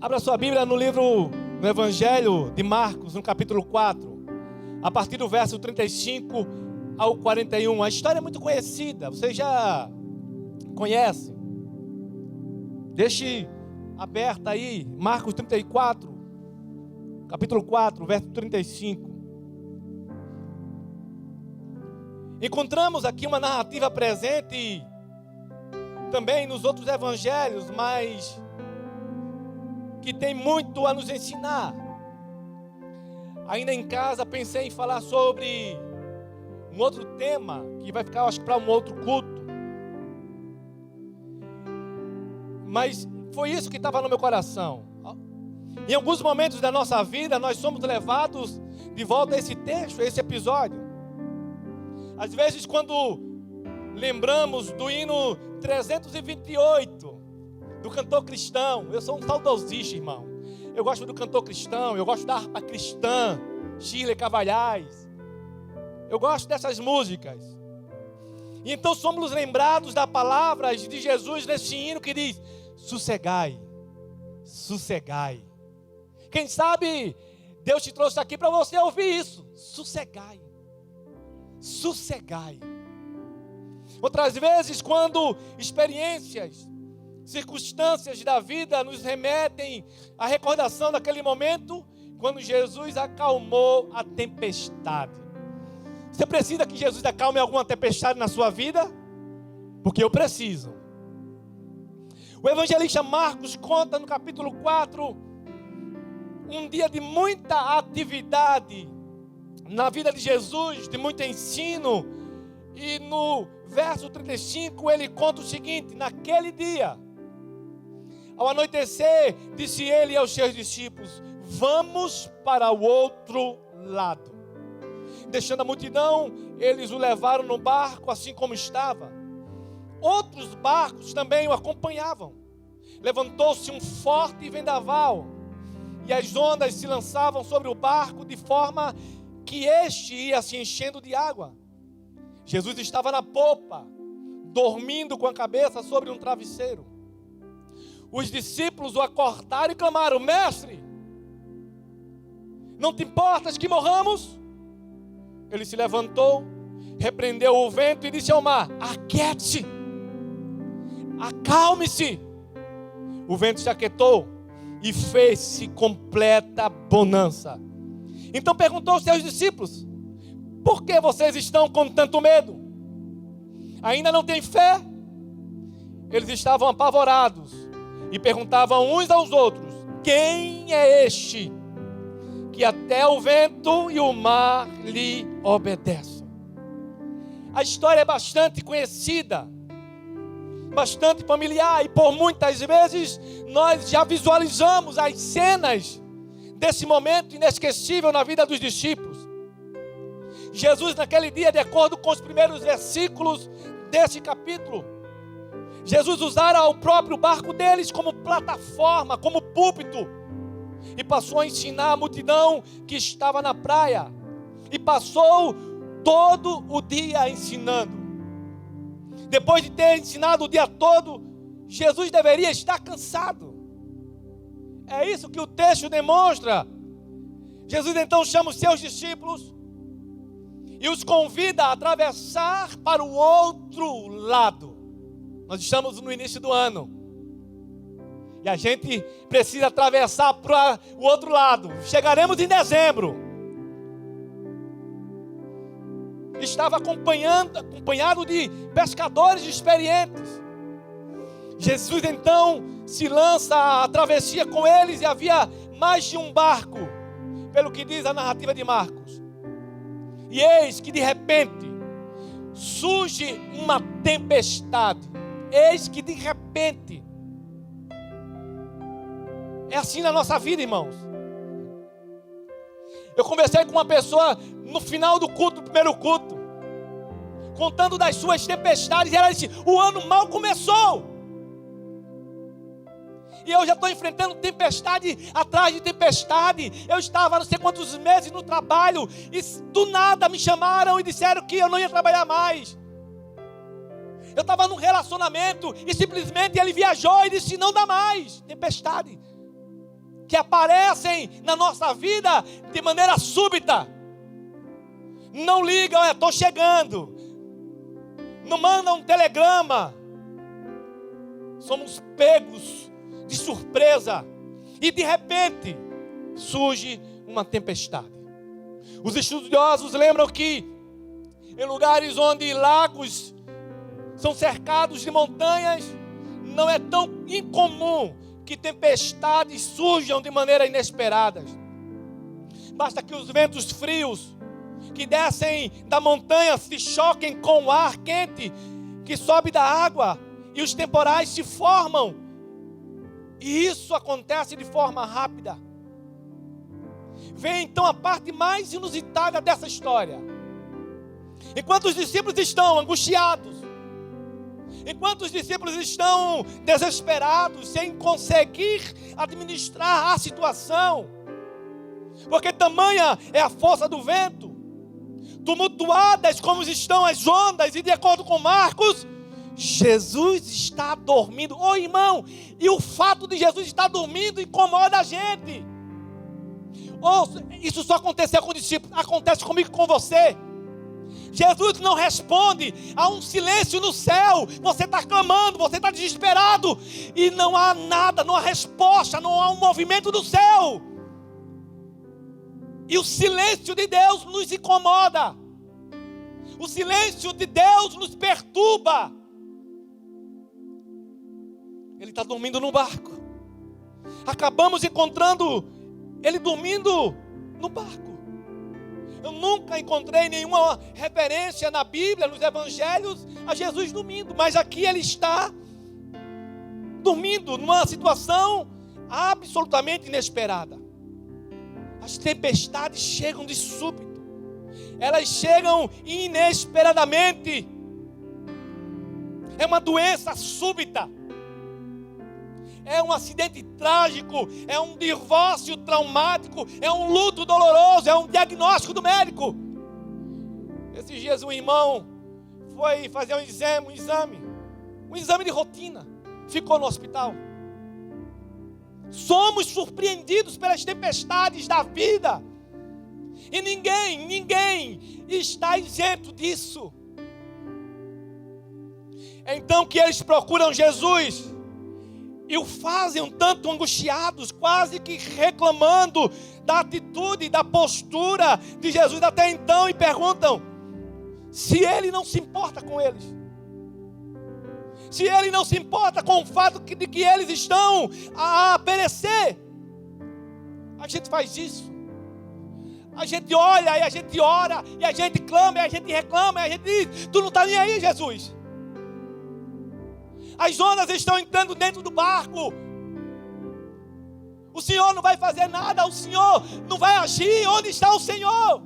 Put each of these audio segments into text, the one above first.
Abra sua Bíblia no livro, no Evangelho de Marcos, no capítulo 4, a partir do verso 35 ao 41. A história é muito conhecida, você já conhece. Deixe aberta aí, Marcos 34, capítulo 4, verso 35. Encontramos aqui uma narrativa presente também nos outros evangelhos, mas que tem muito a nos ensinar. Ainda em casa pensei em falar sobre um outro tema, que vai ficar, acho que, para um outro culto. Mas foi isso que estava no meu coração. Em alguns momentos da nossa vida, nós somos levados de volta a esse texto, a esse episódio. Às vezes, quando lembramos do hino 328, do cantor cristão, eu sou um saudosista, irmão. Eu gosto do cantor cristão, eu gosto da harpa cristã, Shirley Cavalhais. Eu gosto dessas músicas. E então somos lembrados da palavra de Jesus nesse hino que diz: sossegai, sossegai. Quem sabe Deus te trouxe aqui para você ouvir isso. Sossegai, sossegai. Outras vezes, quando experiências, circunstâncias da vida nos remetem à recordação daquele momento, quando Jesus acalmou a tempestade. Você precisa que Jesus acalme alguma tempestade na sua vida? Porque eu preciso. O evangelista Marcos conta no capítulo 4, um dia de muita atividade na vida de Jesus, de muito ensino. E no verso 35 ele conta o seguinte: naquele dia, ao anoitecer, disse ele aos seus discípulos: vamos para o outro lado. Deixando a multidão, eles o levaram no barco assim como estava. Outros barcos também o acompanhavam. Levantou-se um forte vendaval, e as ondas se lançavam sobre o barco, de forma que este ia se enchendo de água. Jesus estava na popa, dormindo com a cabeça sobre um travesseiro. Os discípulos o acordaram e clamaram: mestre, não te importas que morramos? Ele se levantou, repreendeu o vento e disse ao mar: aquiete-se, acalme-se. O vento se aquietou e fez-se completa bonança. Então perguntou aos seus discípulos: por que vocês estão com tanto medo? Ainda não têm fé? Eles estavam apavorados e perguntavam uns aos outros: quem é este que até o vento e o mar lhe obedecem? A história é bastante conhecida, bastante familiar, e por muitas vezes nós já visualizamos as cenas desse momento inesquecível na vida dos discípulos. Jesus, naquele dia, de acordo com os primeiros versículos desse capítulo, Jesus usara o próprio barco deles como plataforma, como púlpito, e passou a ensinar a multidão que estava na praia, e passou todo o dia ensinando. Depois de ter ensinado o dia todo, Jesus deveria estar cansado. É isso que o texto demonstra. Jesus então chama os seus discípulos e os convida a atravessar para o outro lado. Nós estamos no início do ano, e a gente precisa atravessar para o outro lado. Chegaremos em dezembro. Estava acompanhado de pescadores experientes. Jesus então se lança à travessia com eles, e havia mais de um barco, pelo que diz a narrativa de Marcos. E eis que de repente surge uma tempestade. Eis que de repente. É assim na nossa vida, irmãos. Eu conversei com uma pessoa no final do culto, do primeiro culto, contando das suas tempestades, e ela disse: o ano mal começou, e eu já estou enfrentando tempestade atrás de tempestade. Eu estava não sei quantos meses no trabalho, e do nada me chamaram e disseram que eu não ia trabalhar mais. Eu estava num relacionamento e simplesmente ele viajou e disse: não dá mais, tempestade. que aparecem na nossa vida de maneira súbita. Não liga, olha, estou chegando. Não manda um telegrama. Somos pegos de surpresa. E de repente surge uma tempestade. Os estudiosos lembram que em lugares onde lagos são cercados de montanhas, não é tão incomum que tempestades surjam de maneira inesperada. Basta que os ventos frios que descem da montanha se choquem com o ar quente que sobe da água e os temporais se formam. E isso acontece de forma rápida. Vem então a parte mais inusitada dessa história. Enquanto os discípulos estão angustiados, enquanto os discípulos estão desesperados, sem conseguir administrar a situação, porque tamanha é a força do vento, tumultuadas como estão as ondas, e de acordo com Marcos, Jesus está dormindo. Ô irmão, e o fato de Jesus estar dormindo incomoda a gente. Isso só aconteceu com os discípulos, acontece comigo e com você. Jesus não responde a um silêncio no céu. Você está clamando, você está desesperado, e não há nada, não há resposta, não há um movimento do céu. E o silêncio de Deus nos incomoda. O silêncio de Deus nos perturba. Ele está dormindo no barco. Acabamos encontrando ele dormindo no barco. Eu nunca encontrei nenhuma referência na Bíblia, nos Evangelhos, a Jesus dormindo. Mas aqui ele está dormindo numa situação absolutamente inesperada. As tempestades chegam de súbito. Elas chegam inesperadamente. É uma doença súbita. É um acidente trágico, é um divórcio traumático, é um luto doloroso, é um diagnóstico do médico. Esses dias um irmão foi fazer um exame de rotina, ficou no hospital. Somos surpreendidos pelas tempestades da vida, e ninguém está isento disso. É então que eles procuram Jesus e o fazem um tanto angustiados, quase que reclamando da atitude, da postura de Jesus até então, e perguntam se ele não se importa com eles, se ele não se importa com o fato de que eles estão a perecer. A gente faz isso. A gente olha, e a gente ora, e a gente clama, e a gente reclama, e a gente diz: tu não está nem aí, Jesus. As ondas estão entrando dentro do barco. O Senhor não vai fazer nada. O Senhor não vai agir. Onde está o Senhor?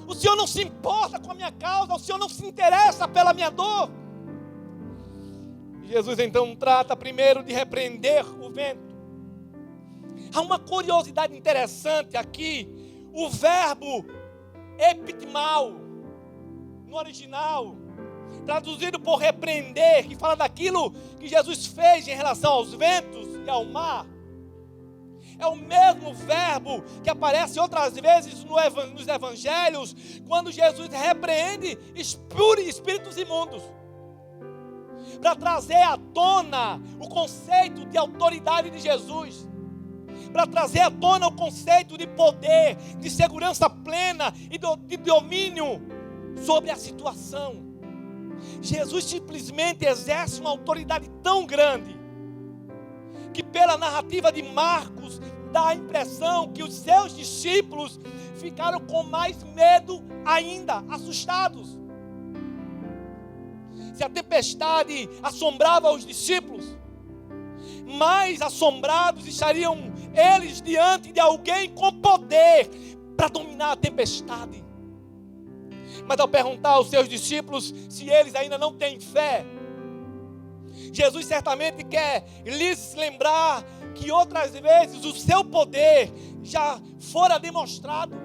O Senhor não se importa com a minha causa. O Senhor não se interessa pela minha dor. Jesus então trata primeiro de repreender o vento. Há uma curiosidade interessante aqui. O verbo epitmal, no original, traduzido por repreender, que fala daquilo que Jesus fez em relação aos ventos e ao mar, é o mesmo verbo que aparece outras vezes nos evangelhos, quando Jesus repreende espíritos imundos, para trazer à tona o conceito de autoridade de Jesus, para trazer à tona o conceito de poder, de segurança plena e de domínio sobre a situação. Jesus simplesmente exerce uma autoridade tão grande que, pela narrativa de Marcos, dá a impressão que os seus discípulos ficaram com mais medo ainda, assustados. Se a tempestade assombrava os discípulos, mais assombrados estariam eles diante de alguém com poder para dominar a tempestade. Mas ao perguntar aos seus discípulos se eles ainda não têm fé, Jesus certamente quer lhes lembrar que outras vezes o seu poder já fora demonstrado.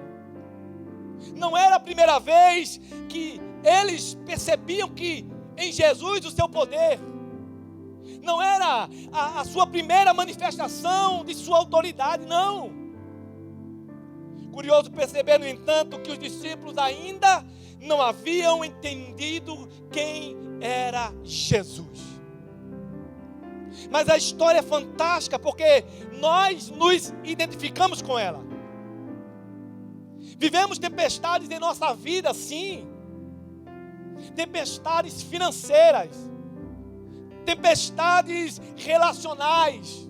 Não era a primeira vez que eles percebiam que em Jesus o seu poder. não era a sua primeira manifestação de sua autoridade, não. Curioso perceber, no entanto, que os discípulos ainda não haviam entendido quem era Jesus. Mas a história é fantástica porque nós nos identificamos com ela. Vivemos tempestades em nossa vida, sim. Tempestades financeiras, tempestades relacionais,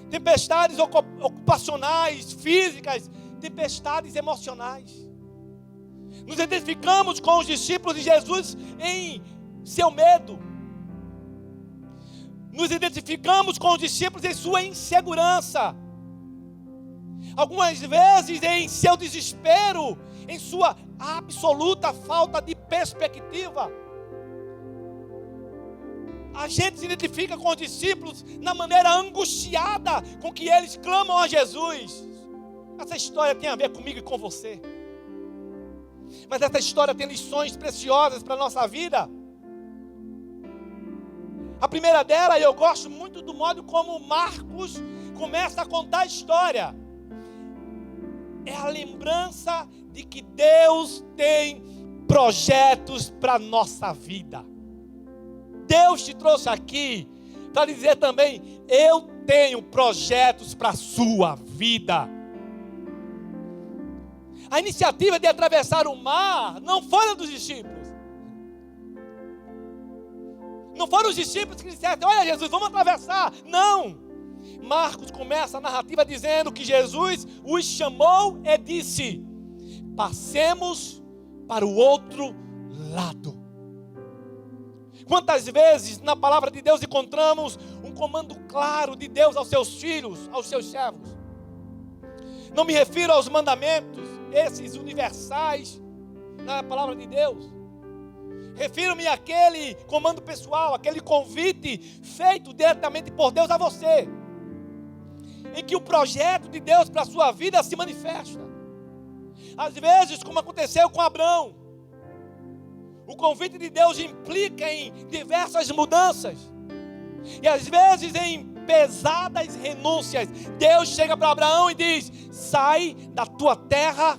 tempestades ocupacionais, físicas, tempestades emocionais. Nos identificamos com os discípulos de Jesus em seu medo. Nos identificamos com os discípulos em sua insegurança. Algumas vezes em seu desespero, em sua absoluta falta de perspectiva. A gente se identifica com os discípulos na maneira angustiada com que eles clamam a Jesus. Essa história tem a ver comigo e com você. Mas essa história tem lições preciosas para a nossa vida. A primeira dela, eu gosto muito do modo como Marcos começa a contar a história. É a lembrança de que Deus tem projetos para a nossa vida. Deus te trouxe aqui para dizer também: eu tenho projetos para a sua vida. A iniciativa de atravessar o mar não foi dos discípulos. Não foram os discípulos que disseram: olha, Jesus, vamos atravessar. Não. Marcos começa a narrativa dizendo que Jesus os chamou e disse: passemos para o outro lado. Quantas vezes na palavra de Deus encontramos um comando claro de Deus aos seus filhos, aos seus servos? Não me refiro aos mandamentos, esses universais na palavra de Deus. Refiro-me àquele comando pessoal, aquele convite feito diretamente por Deus a você, em que o projeto de Deus para a sua vida se manifesta. Às vezes, como aconteceu com Abraão, o convite de Deus implica em diversas mudanças, e às vezes em pesadas renúncias. Deus chega para Abraão e diz: sai da tua terra,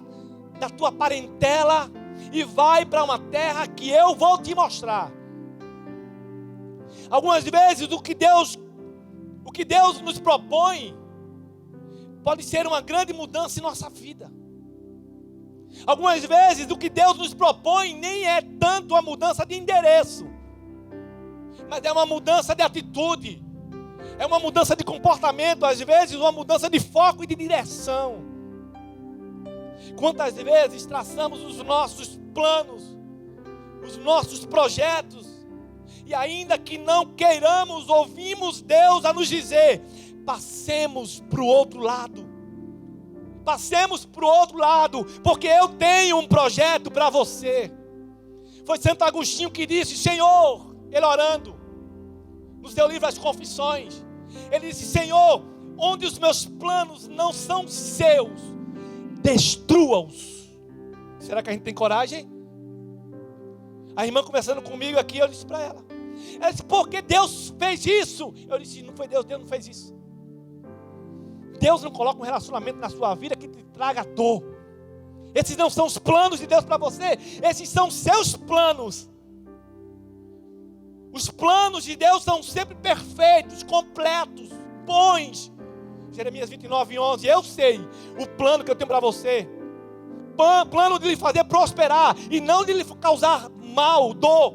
da tua parentela, e vai para uma terra que eu vou te mostrar. Algumas vezes o que Deus nos propõe pode ser uma grande mudança em nossa vida. Algumas vezes o que Deus nos propõe nem é tanto a mudança de endereço, mas é uma mudança de atitude, é uma mudança de comportamento, às vezes uma mudança de foco e de direção. Quantas vezes traçamos os nossos planos, os nossos projetos, e ainda que não queiramos, ouvimos Deus a nos dizer: passemos para o outro lado. Passemos para o outro lado, porque eu tenho um projeto para você. Foi Santo Agostinho que disse: Senhor, ele orando, no seu livro As Confissões, ele disse: Senhor, onde os meus planos não são seus, destrua-os. Será que a gente tem coragem? A irmã conversando comigo aqui, eu disse para ela: disse, por que Deus fez isso? Eu disse: não foi Deus, Deus não fez isso. Deus não coloca um relacionamento na sua vida que te traga dor. Esses não são os planos de Deus para você, esses são seus planos. Os planos de Deus são sempre perfeitos, completos, bons. Jeremias 29:11, eu sei o plano que eu tenho para você. Plano de lhe fazer prosperar e não de lhe causar mal, dor.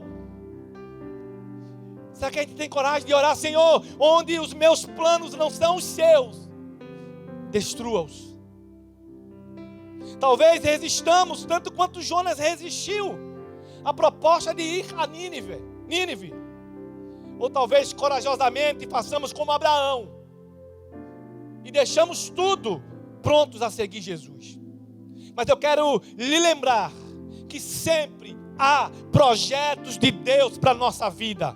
Será que a gente tem coragem de orar: Senhor, onde os meus planos não são os seus, destrua-os. Talvez resistamos tanto quanto Jonas resistiu à proposta de ir a Nínive. Ou talvez corajosamente façamos como Abraão e deixamos tudo prontos a seguir Jesus. Mas eu quero lhe lembrar que sempre há projetos de Deus para a nossa vida.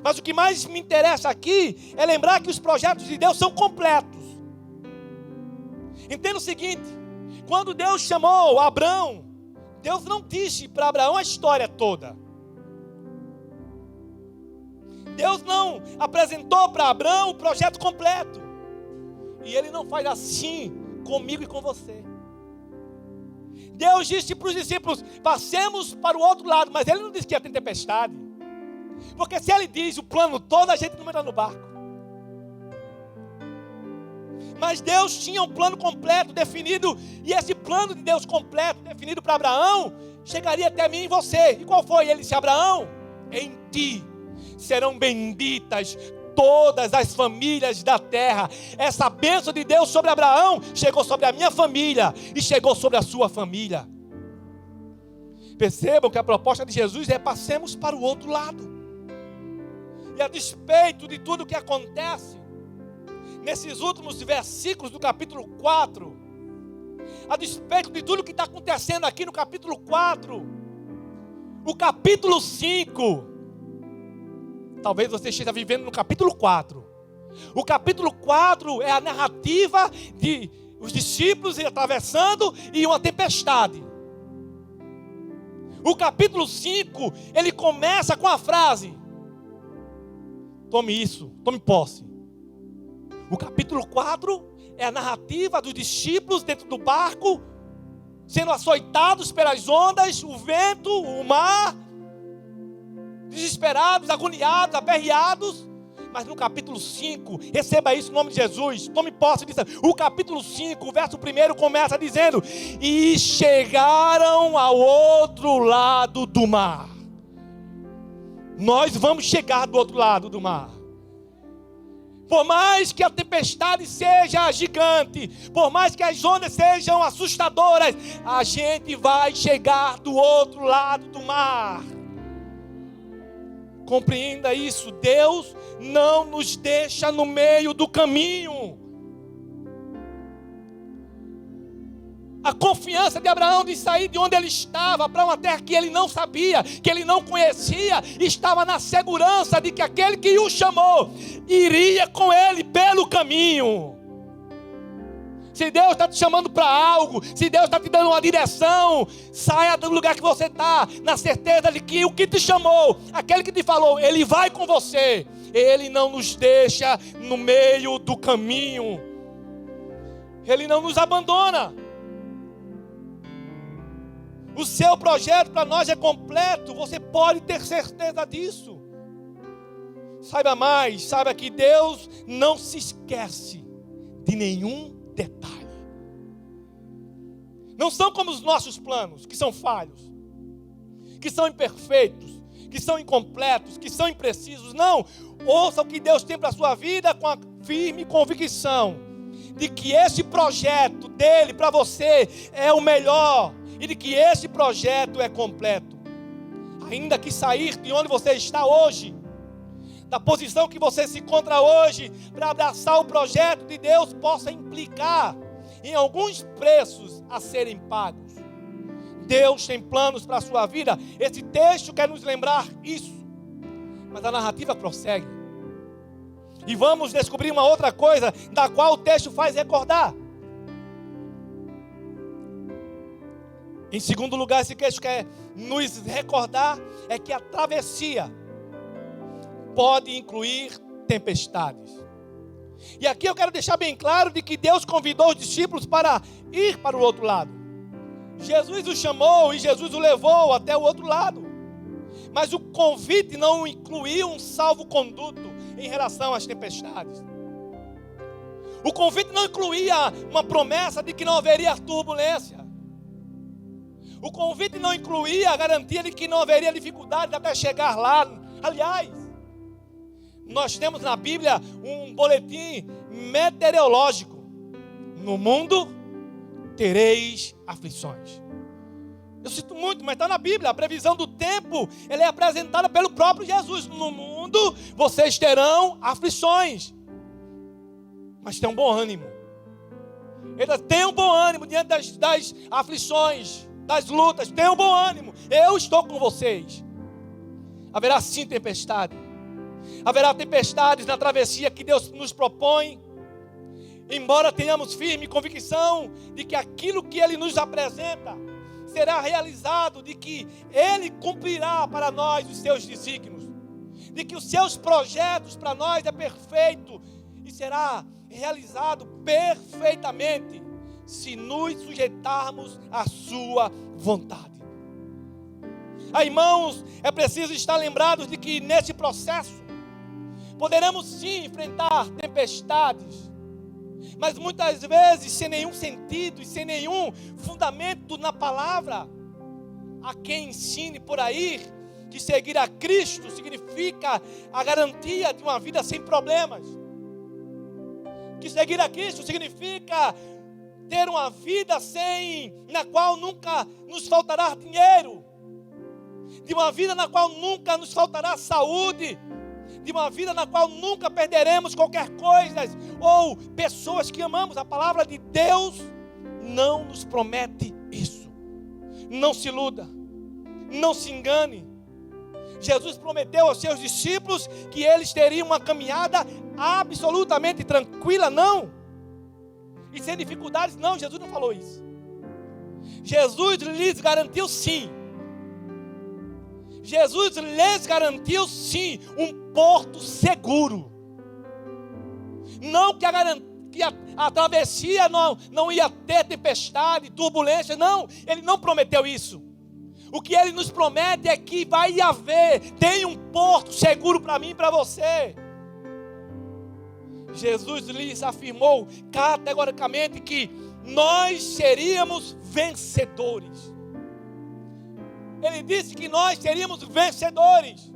Mas o que mais me interessa aqui é lembrar que os projetos de Deus são completos. Entenda o seguinte: quando Deus chamou Abraão, Deus não disse para Abraão a história toda. Deus não apresentou para Abraão o projeto completo. E Ele não faz assim comigo e com você. Deus disse para os discípulos: passemos para o outro lado. Mas Ele não disse que ia ter tempestade. Porque se Ele diz o plano todo, a gente não entra no barco. Mas Deus tinha um plano completo definido. E esse plano de Deus completo definido para Abraão chegaria até mim e você. E qual foi? Ele disse: Abraão, em ti serão benditas todas as famílias da terra. Essa bênção de Deus sobre Abraão chegou sobre a minha família e chegou sobre a sua família. Percebam que a proposta de Jesus é: passemos para o outro lado. E a despeito de tudo que acontece nesses últimos versículos do capítulo 4, a despeito de tudo que está acontecendo aqui no capítulo 4, o capítulo 5, talvez você esteja vivendo no capítulo 4. O capítulo 4 é a narrativa de os discípulos atravessando e uma tempestade. O capítulo 5, ele começa com a frase: tome isso, tome posse. O capítulo 4 é a narrativa dos discípulos dentro do barco, sendo açoitados pelas ondas, o vento, o mar, desesperados, agoniados, aperreados. Mas no capítulo 5, receba isso em nome de Jesus, tome posse disso. O capítulo 5, o verso 1 começa dizendo: e chegaram ao outro lado do mar. Nós vamos chegar do outro lado do mar. Por mais que a tempestade seja gigante, por mais que as ondas sejam assustadoras, a gente vai chegar do outro lado do mar. Compreenda isso: Deus não nos deixa no meio do caminho. A confiança de Abraão de sair de onde ele estava para uma terra que ele não sabia, que ele não conhecia, estava na segurança de que aquele que o chamou iria com ele pelo caminho. Se Deus está te chamando para algo, se Deus está te dando uma direção, saia do lugar que você está, na certeza de que o que te chamou, aquele que te falou, Ele vai com você. Ele não nos deixa no meio do caminho. Ele não nos abandona. O seu projeto para nós é completo, você pode ter certeza disso. Saiba mais, saiba que Deus não se esquece de nenhum detalhe. Não são como os nossos planos, que são falhos, que são imperfeitos, que são incompletos, que são imprecisos. Não, ouça o que Deus tem para a sua vida com a firme convicção de que esse projeto dele para você é o melhor. E de que esse projeto é completo. Ainda que sair de onde você está hoje, da posição que você se encontra hoje, para abraçar o projeto de Deus, possa implicar em alguns preços a serem pagos. Deus tem planos para a sua vida. Esse texto quer nos lembrar isso. Mas a narrativa prossegue. E vamos descobrir uma outra coisa, da qual o texto faz recordar. Em segundo lugar, esse texto quer nos recordar é que a travessia pode incluir tempestades. E aqui eu quero deixar bem claro de que Deus convidou os discípulos para ir para o outro lado. Jesus o chamou e Jesus o levou até o outro lado. Mas o convite não incluía um salvo-conduto em relação às tempestades. O convite não incluía uma promessa de que não haveria turbulência. O convite não incluía a garantia de que não haveria dificuldade até chegar lá. Aliás, nós temos na Bíblia um boletim meteorológico. No mundo tereis aflições. Eu sinto muito, mas está na Bíblia. A previsão do tempo, ela é apresentada pelo próprio Jesus. No mundo vocês terão aflições. Mas tenham bom ânimo. Ele tem um bom ânimo diante das aflições, das lutas. Tenham bom ânimo. Eu estou com vocês. Haverá sim tempestade. Haverá tempestades na travessia que Deus nos propõe. Embora tenhamos firme convicção de que aquilo que Ele nos apresenta será realizado, de que Ele cumprirá para nós os seus desígnios. de que os seus projetos para nós é perfeito e será realizado perfeitamente se nos sujeitarmos à sua vontade. Irmãos, é preciso estar lembrados de que nesse processo poderemos sim enfrentar tempestades, mas muitas vezes sem nenhum sentido e sem nenhum fundamento na palavra. Há quem ensine por aí que seguir a Cristo significa a garantia de uma vida sem problemas, que seguir a Cristo significa ter uma vida na qual nunca nos faltará dinheiro, de uma vida na qual nunca nos faltará saúde, de uma vida na qual nunca perderemos qualquer coisa, ou pessoas que amamos. A palavra de Deus não nos promete isso. Não se iluda, não se engane. Jesus prometeu aos seus discípulos que eles teriam uma caminhada absolutamente tranquila, não, e sem dificuldades, não. Jesus não falou isso. Jesus lhes garantiu sim. Jesus lhes garantiu sim um porto seguro. Não que a travessia não ia ter tempestade, turbulência, não. Ele não prometeu isso. O que ele nos promete é que vai tem um porto seguro para mim e para você. Jesus lhes afirmou categoricamente que nós seríamos vencedores. Ele disse que nós seríamos vencedores.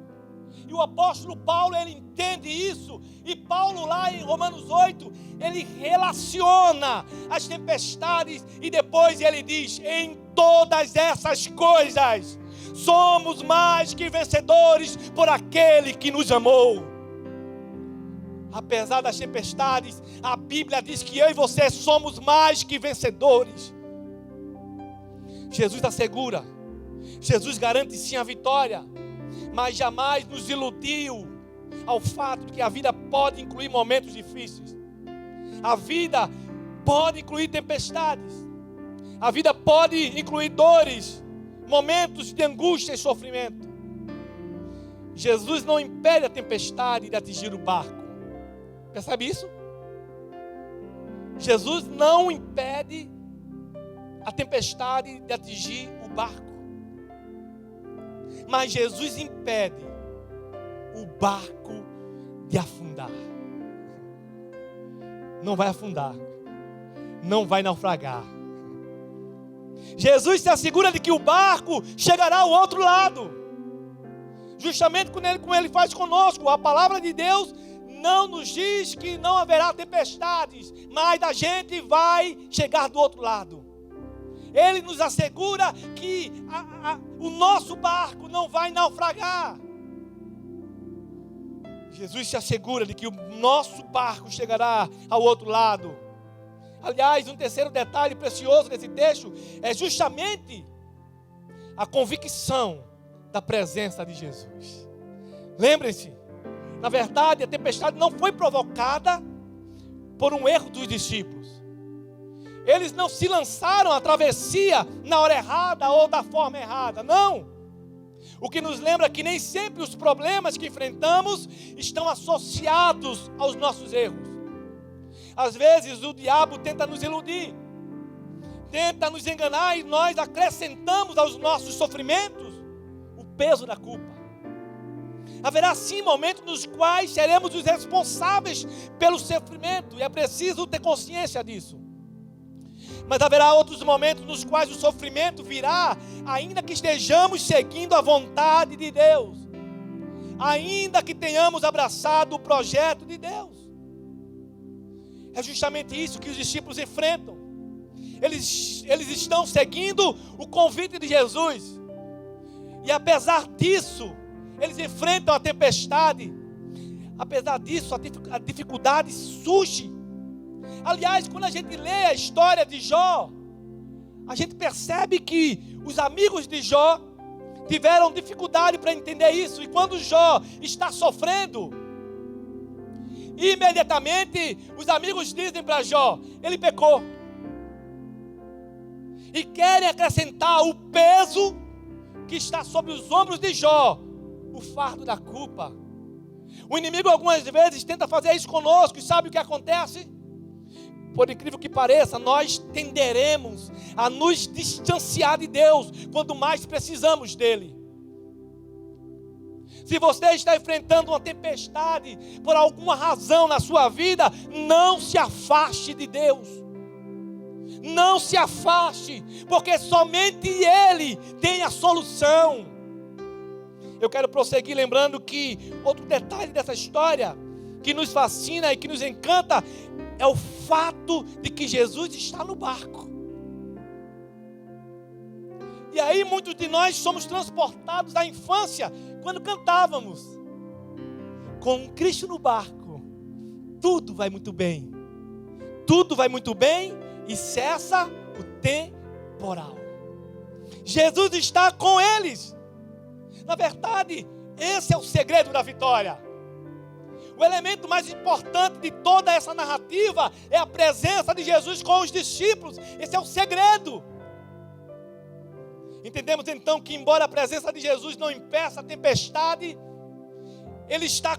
E o apóstolo Paulo, ele entende isso. E Paulo lá em Romanos 8, ele relaciona as tempestades. E depois ele diz: em todas essas coisas, somos mais que vencedores por aquele que nos amou. Apesar das tempestades, a Bíblia diz que eu e você somos mais que vencedores. Jesus assegura, Jesus garante sim a vitória, mas jamais nos iludiu ao fato de que a vida pode incluir momentos difíceis. A vida pode incluir tempestades. A vida pode incluir dores, momentos de angústia e sofrimento. Jesus não impede a tempestade de atingir o barco. Percebe isso? Jesus não impede a tempestade de atingir o barco. Mas Jesus impede o barco de afundar. Não vai afundar. Não vai naufragar. Jesus se assegura de que o barco chegará ao outro lado. Justamente como ele faz conosco. A palavra de Deus não nos diz que não haverá tempestades, mas a gente vai chegar do outro lado. Ele nos assegura que o nosso barco não vai naufragar. Jesus se assegura de que o nosso barco chegará ao outro lado. Aliás, um terceiro detalhe precioso nesse texto é justamente a convicção da presença de Jesus. Lembrem-se, na verdade, a tempestade não foi provocada por um erro dos discípulos. Eles não se lançaram à travessia na hora errada ou da forma errada, não. O que nos lembra que nem sempre os problemas que enfrentamos estão associados aos nossos erros. Às vezes o diabo tenta nos iludir, tenta nos enganar, e nós acrescentamos aos nossos sofrimentos o peso da culpa. Haverá sim momentos nos quais seremos os responsáveis pelo sofrimento, e é preciso ter consciência disso. Mas haverá outros momentos nos quais o sofrimento virá, ainda que estejamos seguindo a vontade de Deus, ainda que tenhamos abraçado o projeto de Deus. É justamente isso que os discípulos enfrentam. Eles estão seguindo o convite de Jesus, e apesar disso, eles enfrentam a tempestade. Apesar disso, a dificuldade surge. Aliás, quando a gente lê a história de Jó, a gente percebe que os amigos de Jó tiveram dificuldade para entender isso. E quando Jó está sofrendo, imediatamente os amigos dizem para Jó: ele pecou. E querem acrescentar o peso que está sobre os ombros de Jó, o fardo da culpa. O inimigo algumas vezes tenta fazer isso conosco, e sabe o que acontece? Por incrível que pareça, nós tenderemos a nos distanciar de Deus quando mais precisamos dele. Se você está enfrentando uma tempestade por alguma razão na sua vida, não se afaste de Deus. Não se afaste, porque somente Ele tem a solução. Eu quero prosseguir lembrando que outro detalhe dessa história que nos fascina e que nos encanta é o fato de que Jesus está no barco. E aí muitos de nós somos transportados à infância quando cantávamos: com Cristo no barco, tudo vai muito bem. Tudo vai muito bem e cessa o temporal. Jesus está com eles. Na verdade, esse é o segredo da vitória. O elemento mais importante de toda essa narrativa é a presença de Jesus com os discípulos. Esse é o segredo. Entendemos então que, embora a presença de Jesus não impeça a tempestade, Ele está